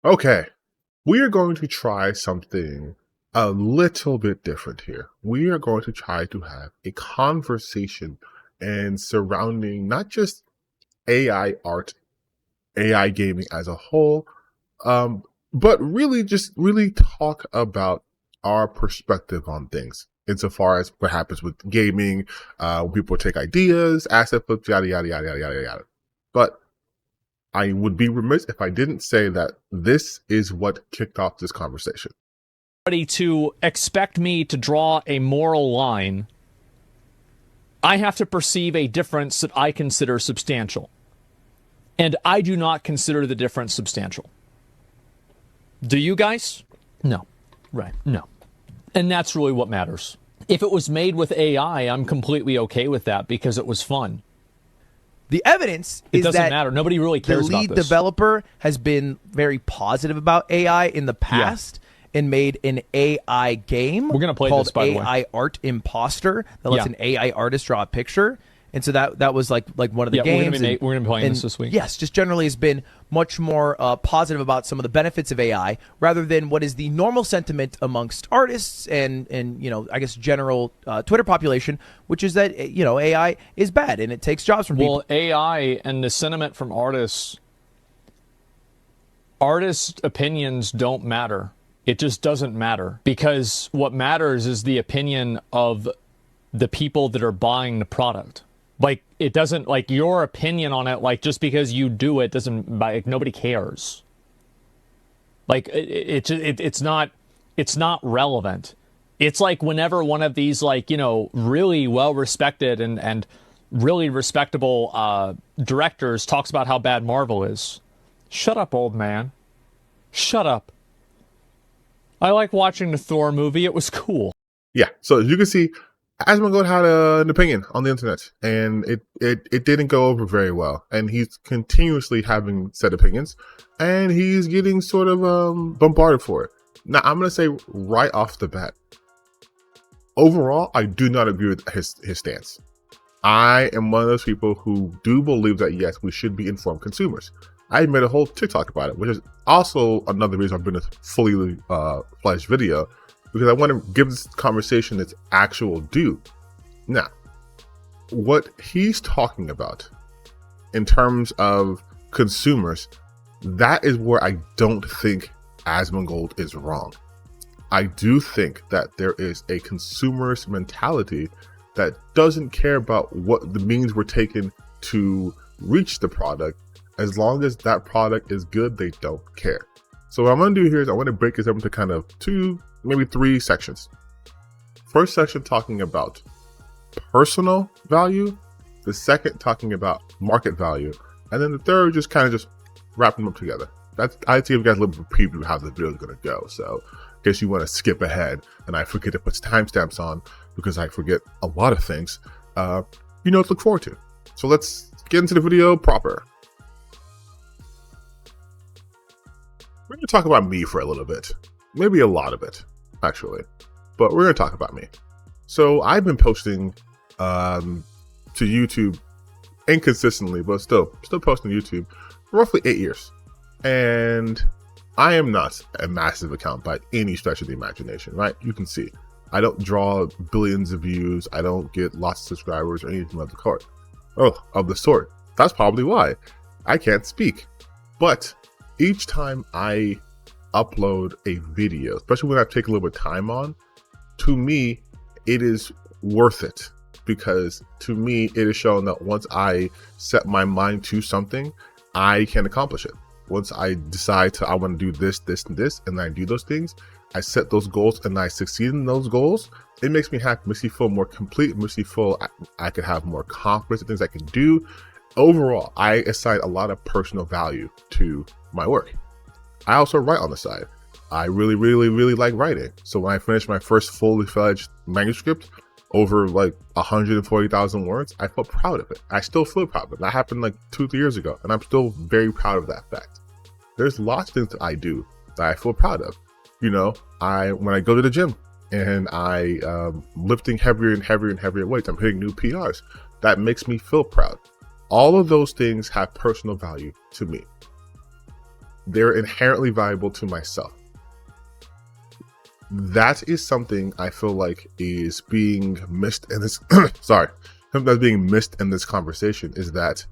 Okay, we are going to try something a little bit different here. We are going to try to have a conversation and surrounding not just AI art, AI gaming as a whole, um, but really just really talk about our perspective on things insofar as what happens with gaming, when people take ideas, asset flips, yada, yada, yada, yada, yada, yada. But I would be remiss if I didn't say that this is what kicked off this conversation. To expect me to draw a moral line, I have to perceive a difference that I consider substantial. And I do not consider the difference substantial. Do you guys? No. Right. No. And that's really what matters. If it was made with AI, I'm completely okay with that because it was fun. The evidence It is doesn't that matter. Nobody really the cares lead about this. developer has been very positive about AI in the past and made an AI game We're gonna play called this, by the way. AI Art Imposter that lets an AI artist draw a picture. And so that was like one of the games. We're gonna be playing and this this week. Yes, just generally has been much more positive about some of the benefits of AI rather than what is the normal sentiment amongst artists and I guess general Twitter population, which is that AI is bad and it takes jobs from people. Well, AI and the sentiment from artists' opinions don't matter. It just doesn't matter because what matters is the opinion of the people that are buying the product. Like, it doesn't, like, your opinion on it, like, just because you do it doesn't, like, nobody cares. Like, it's not relevant. It's like whenever one of these, like, really well-respected and really respectable directors talks about how bad Marvel is. Shut up, old man. Shut up. I like watching the Thor movie. It was cool. Yeah, so as you can see, Asmongold had an opinion on the internet, and it didn't go over very well. And he's continuously having said opinions, and he's getting sort of bombarded for it. Now, I'm going to say right off the bat, overall, I do not agree with his stance. I am one of those people who do believe that, yes, we should be informed consumers. I made a whole TikTok about it, which is also another reason I'm doing a fully fledged video, because I want to give this conversation its actual due. Now, what he's talking about in terms of consumers, that is where I don't think Asmongold is wrong. I do think that there is a consumerist mentality that doesn't care about what the means were taken to reach the product. As long as that product is good, they don't care. So what I'm going to do here is I want to break this up into kind of 2, maybe 3 sections. First section talking about personal value, the second talking about market value, and then the third just kind of just wrapping them up together. I'd give you guys a little preview of how the video is going to go. So in case you want to skip ahead and I forget to put timestamps on because I forget a lot of things, to look forward to. So let's get into the video proper. We're going to talk about me for a little bit, maybe a lot of it, actually, but we're going to talk about me. So I've been posting to YouTube inconsistently, but still posting to YouTube for roughly 8 years. And I am not a massive account by any stretch of the imagination, right? You can see I don't draw billions of views. I don't get lots of subscribers or anything of the sort. That's probably why I can't speak. But each time I upload a video, especially when I take a little bit of time on, to me, it is worth it, because to me, it is shown that once I set my mind to something, I can accomplish it. Once I decide I want to do this, this, and this, and I do those things, I set those goals and I succeed in those goals, it makes me happy, makes me feel more complete, makes me feel I could have more confidence in things I can do. Overall, I assign a lot of personal value to my work. I also write on the side. I really, really, really like writing. So when I finished my first fully fledged manuscript, over like 140,000 words, I felt proud of it. I still feel proud of it. That happened like 2-3 years ago, and I'm still very proud of that fact. There's lots of things that I do that I feel proud of. When I go to the gym and I lifting heavier and heavier and heavier weights, I'm hitting new PRs. That makes me feel proud. All of those things have personal value to me. they're inherently valuable to myself. That is something I feel like is being missed in this sorry, something that's being missed in this conversation is that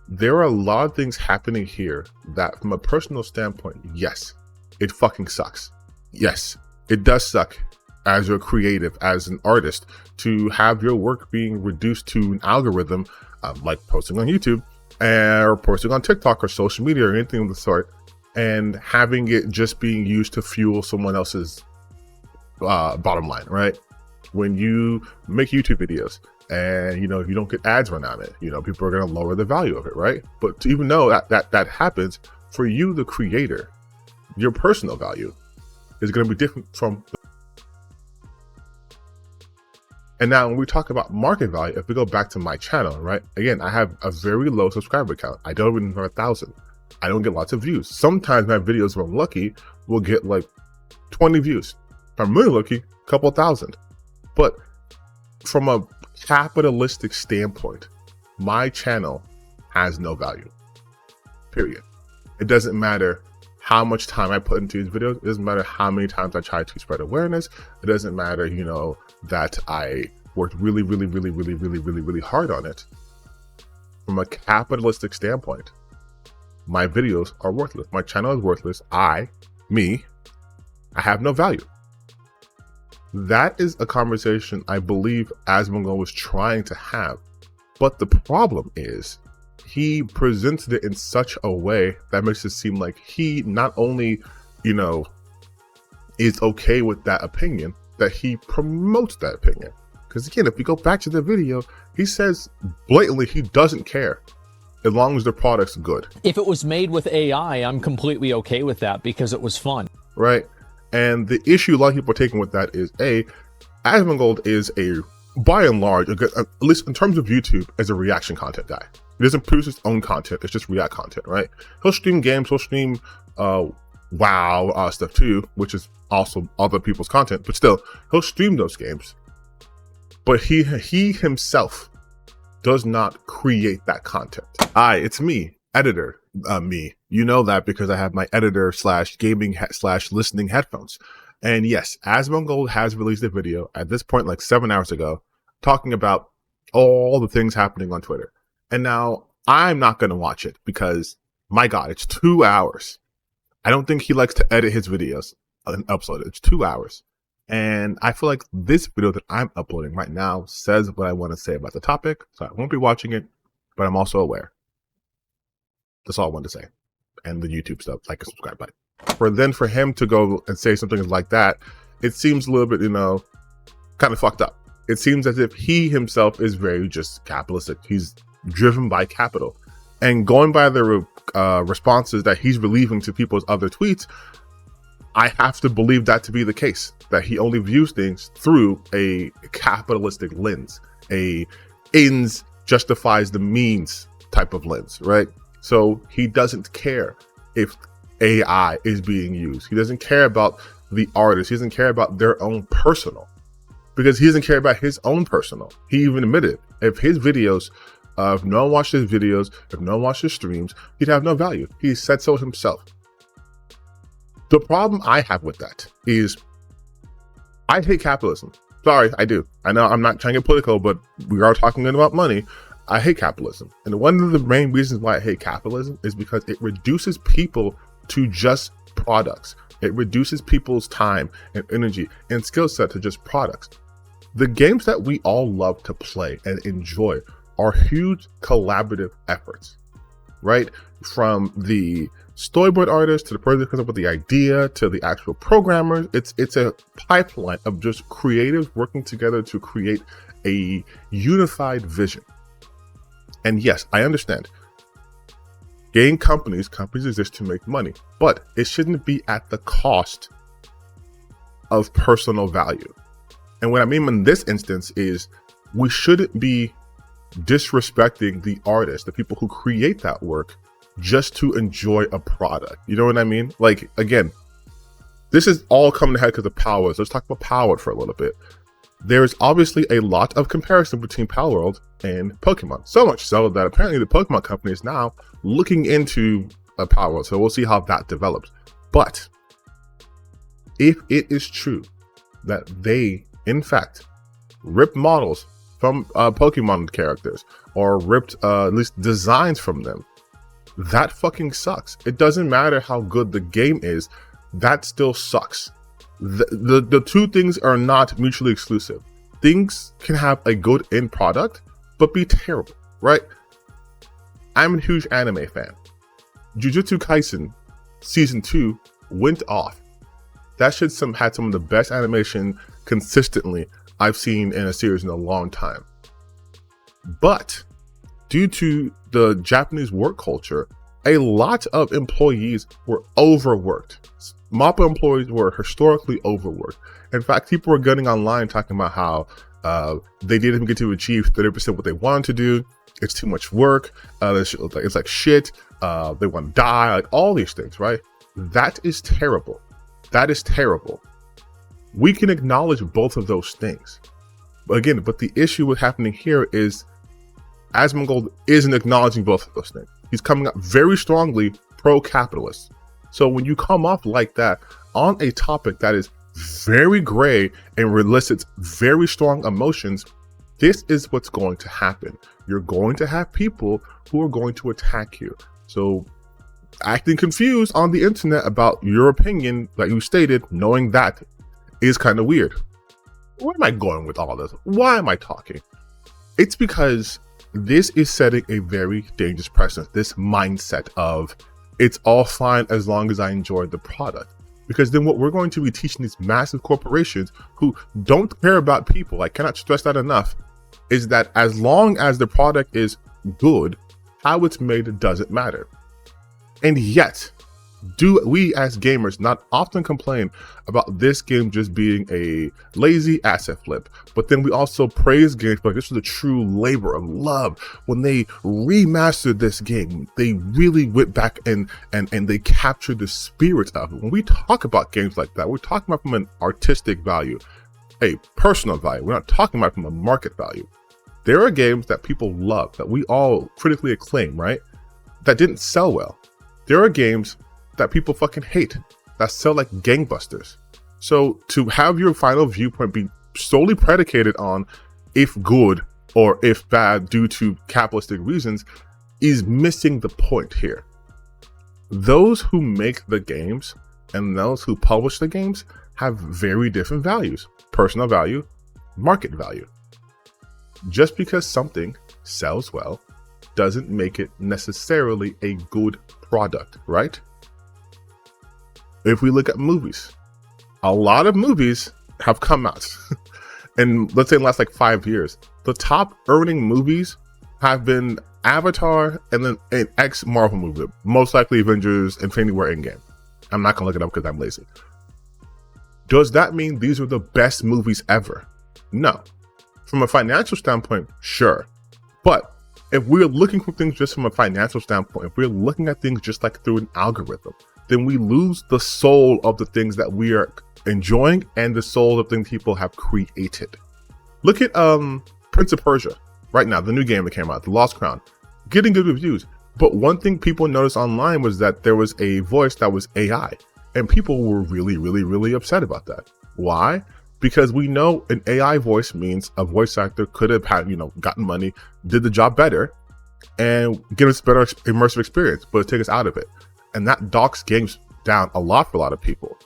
there are a lot of things happening here that from a personal standpoint, yes, it fucking sucks. Yes, it does suck as a creative, as an artist, to have your work being reduced to an algorithm, like posting on YouTube or posting on TikTok or social media or anything of the sort, and having it just being used to fuel someone else's bottom line, right? When you make YouTube videos and you don't get ads run on it, people are going to lower the value of it, right? But to even know that happens, for you, the creator, your personal value is going to be different from. And now when we talk about market value, if we go back to my channel, right? Again, I have a very low subscriber count. I don't even have 1,000. I don't get lots of views. Sometimes my videos, if I'm lucky, will get like 20 views. If I'm really lucky, a couple thousand. But from a capitalistic standpoint, my channel has no value, period. It doesn't matter how much time I put into these videos. It doesn't matter how many times I try to spread awareness. It doesn't matter, that I worked really, really, really, really, really, really, really hard on it. From a capitalistic standpoint, my videos are worthless. My channel is worthless. I have no value. That is a conversation I believe Asmongold was trying to have. But the problem is he presented it in such a way that makes it seem like he not only, is okay with that opinion, that he promotes that opinion. Because again, if we go back to the video, he says blatantly he doesn't care as long as the product's good. If it was made with AI, I'm completely okay with that because it was fun. Right. And the issue a lot of people are taking with that is Asmongold is by and large, at least in terms of YouTube, as a reaction content guy. He doesn't produce his own content, it's just react content, right? He'll stream games, he'll stream WoW stuff too, which is also other people's content, but still, he'll stream those games. But he himself does not create that content. It's me, editor, me. You know that because I have my editor / gaming / listening headphones. And yes, Asmongold has released a video at this point, like 7 hours ago, talking about all the things happening on Twitter. And now I'm not going to watch it because, my God, it's 2 hours. I don't think he likes to edit his videos and upload it. It's 2 hours. And I feel like this video that I'm uploading right now says what I want to say about the topic. So I won't be watching it, but I'm also aware. That's all I wanted to say. And the YouTube stuff, like and subscribe button. For him to go and say something like that, it seems a little bit, kind of fucked up. It seems as if he himself is very just capitalistic. He's driven by capital. And going by the responses that he's relieving to people's other tweets, I have to believe that to be the case, that he only views things through a capitalistic lens, a ends justifies the means type of lens, right? So he doesn't care if AI is being used. He doesn't care about the artist. He doesn't care about their own personal, because he doesn't care about his own personal. He even admitted if his videos, if no one watched his videos, if no one watched his streams, he'd have no value. He said so himself. The problem I have with that is I hate capitalism. Sorry, I do. I know I'm not trying to get political, but we are talking about money. I hate capitalism. And one of the main reasons why I hate capitalism is because it reduces people to just products. It reduces people's time and energy and skill set to just products. The games that we all love to play and enjoy are huge collaborative efforts, right? From the storyboard artist to the person who comes up with the idea to the actual programmers. It's a pipeline of just creatives working together to create a unified vision. And yes, I understand. Game companies exist to make money, but it shouldn't be at the cost of personal value. And what I mean in this instance is we shouldn't be disrespecting the artists, the people who create that work, just to enjoy a product. You know what I mean? Like, again, this is all coming ahead because of Palworld. So let's talk about Palworld for a little bit. There's obviously a lot of comparison between Palworld and Pokemon. So much so that apparently the Pokemon company is now looking into Palworld, so we'll see how that develops. But if it is true that they, in fact, ripped models from Pokemon characters, or ripped at least designs from them, that fucking sucks. It doesn't matter how good the game is, that still sucks. The two things are not mutually exclusive. Things can have a good end product, but be terrible, right? I'm a huge anime fan. Jujutsu Kaisen Season 2 went off. That shit had some of the best animation consistently I've seen in a series in a long time. But due to the Japanese work culture, a lot of employees were overworked. MAPPA employees were historically overworked. In fact, people were gunning online talking about how they didn't get to achieve 30% what they wanted to do. It's too much work. It's like shit. They want to die. Like all these things, right? That is terrible. That is terrible. We can acknowledge both of those things. But the issue with happening here is Asmongold isn't acknowledging both of those things. He's coming up very strongly pro-capitalist. So when you come off like that on a topic that is very gray and elicits very strong emotions, this is what's going to happen. You're going to have people who are going to attack you. So acting confused on the internet about your opinion that you stated, knowing that, is kind of weird. Where am I going with all this? Why am I talking? It's because this is setting a very dangerous precedent. This mindset of it's all fine as long as I enjoy the product. Because then what we're going to be teaching these massive corporations who don't care about people, I cannot stress that enough, is that as long as the product is good, how it's made doesn't matter. And yet, do we as gamers not often complain about this game just being a lazy asset flip, but then we also praise games like this was a true labor of love. When they remastered this game, they really went back and they captured the spirit of it. When we talk about games like that, we're talking about from an artistic value, a personal value. We're not talking about from a market value. There are games that people love, that we all critically acclaim, right? That didn't sell well. There are games that people fucking hate, that sell like gangbusters. So to have your final viewpoint be solely predicated on if good or if bad due to capitalistic reasons is missing the point here. Those who make the games and those who publish the games have very different values. Personal value, market value. Just because something sells well doesn't make it necessarily a good product, right? If we look at movies, a lot of movies have come out and let's say in the last like 5 years, the top earning movies have been Avatar and then an ex-Marvel movie, most likely Avengers, Infinity War, Endgame. I'm not gonna look it up because I'm lazy. Does that mean these are the best movies ever? No. From a financial standpoint, sure. But if we're looking for things just from a financial standpoint, if we're looking at things just like through an algorithm, then we lose the soul of the things that we are enjoying and the soul of things people have created. Look at Prince of Persia right now, the new game that came out, The Lost Crown, getting good reviews. But one thing people noticed online was that there was a voice that was AI, and people were really upset about that. Why? Because we know an AI voice means a voice actor could have had, gotten money, did the job better, and give us better immersive experience, but take us out of it. And that docks games down a lot for a lot of people.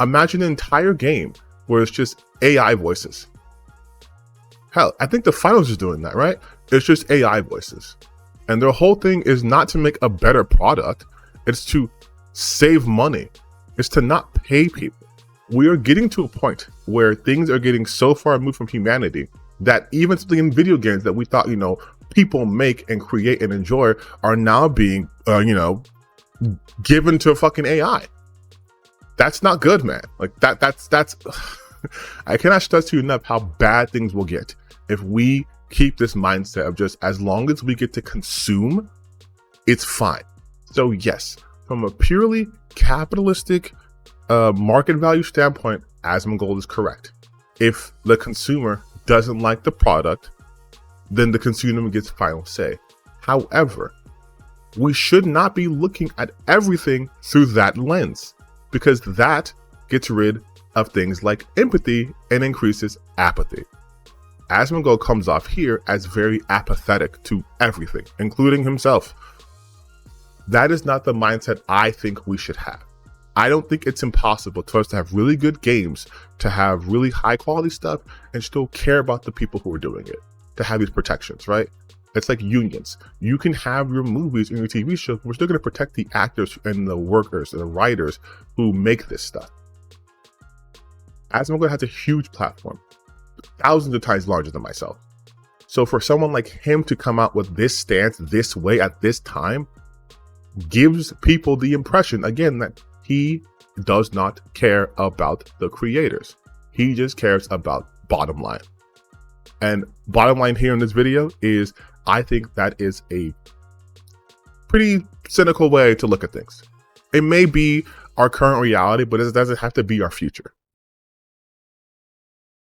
Imagine an entire game where it's just AI voices. Hell, I think the finals is doing that, right? It's just AI voices. And their whole thing is not to make a better product. It's to save money. It's to not pay people. We are getting to a point where things are getting so far removed from humanity that even something in video games that we thought, people make and create and enjoy are now being, given to fucking AI. That's not good, man. Like that's I cannot stress to you enough how bad things will get if we keep this mindset of just as long as we get to consume, it's fine. So yes, from a purely capitalistic market value standpoint, Asmongold is correct. If the consumer doesn't like the product, then the consumer gets final say. However, we should not be looking at everything through that lens, because that gets rid of things like empathy and increases apathy. Asmongold comes off here as very apathetic to everything, including himself. That is not the mindset I think we should have. I don't think it's impossible for us to have really good games, to have really high quality stuff, and still care about the people who are doing it, to have these protections, right? It's like unions. You can have your movies and your TV shows, but we're still going to protect the actors and the workers and the writers who make this stuff. Asmongold has a huge platform, thousands of times larger than myself. So for someone like him to come out with this stance this way at this time gives people the impression, again, that he does not care about the creators. He just cares about bottom line. And bottom line here in this video is, I think that is a pretty cynical way to look at things. It may be our current reality, but it doesn't have to be our future.